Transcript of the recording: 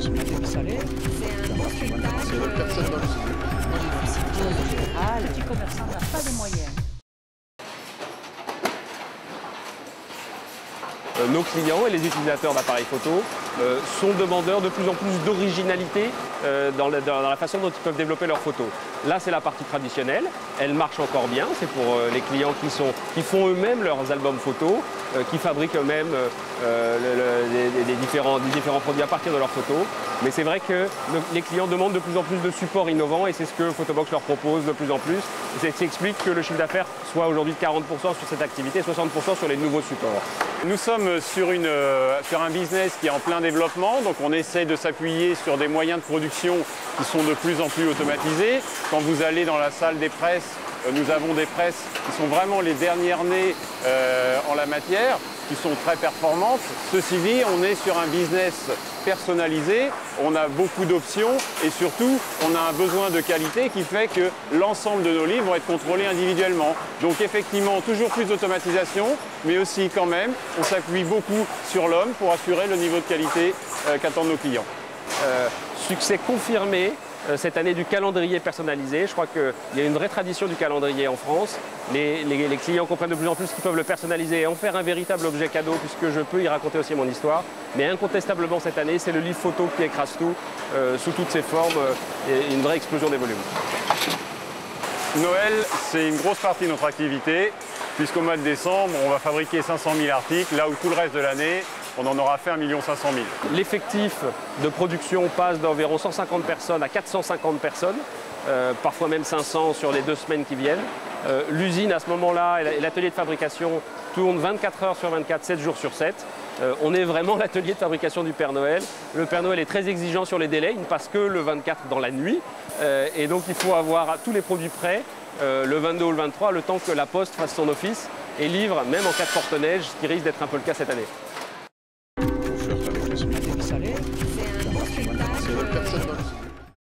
possibilité de saler. C'est un beau spectacle. Personne dans l'usine. En général, le petit commerçant n'a pas les moyens. Nos clients et les utilisateurs d'appareils photo sont demandeurs de plus en plus d'originalité dans la façon dont ils peuvent développer leurs photos. Là, c'est la partie traditionnelle. Elle marche encore bien. C'est pour les clients qui font eux-mêmes leurs albums photos, qui fabriquent eux-mêmes des différents produits à partir de leurs photos. Mais c'est vrai que les clients demandent de plus en plus de supports innovants et c'est ce que Photobox leur propose de plus en plus. C'est ce qui explique que le chiffre d'affaires soit aujourd'hui de 40% sur cette activité, 60% sur les nouveaux supports. Nous sommes sur un business qui est en plein développement, donc on essaie de s'appuyer sur des moyens de production qui sont de plus en plus automatisés. Quand vous allez dans la salle des presses, nous avons des presses qui sont vraiment les dernières nées en la matière, qui sont très performantes. Ceci dit, on est sur un business personnalisé, on a beaucoup d'options et surtout, on a un besoin de qualité qui fait que l'ensemble de nos livres vont être contrôlés individuellement. Donc effectivement, toujours plus d'automatisation, mais aussi quand même, on s'appuie beaucoup sur l'homme pour assurer le niveau de qualité qu'attendent nos clients. Succès confirmé cette année du calendrier personnalisé. Je crois qu'il y a une vraie tradition du calendrier en France. Les clients comprennent de plus en plus qu'ils peuvent le personnaliser et en faire un véritable objet cadeau puisque je peux y raconter aussi mon histoire. Mais incontestablement cette année, c'est le livre photo qui écrase tout sous toutes ses formes et une vraie explosion des volumes. Noël, c'est une grosse partie de notre activité puisqu'au mois de décembre, on va fabriquer 500 000 articles, là où tout le reste de l'année, on en aura fait 1 500 000. L'effectif de production passe d'environ 150 personnes à 450 personnes, parfois même 500 sur les 2 semaines qui viennent. L'usine à ce moment-là et l'atelier de fabrication tournent 24 heures sur 24, 7 jours sur 7. On est vraiment l'atelier de fabrication du Père Noël. Le Père Noël est très exigeant sur les délais, il ne passe que le 24 dans la nuit. Et donc il faut avoir tous les produits prêts le 22 ou le 23, le temps que la Poste fasse son office et livre, même en cas de forte neige, ce qui risque d'être un peu le cas cette année. Pour faire la possibilité de saler. C'est un beau spectacle.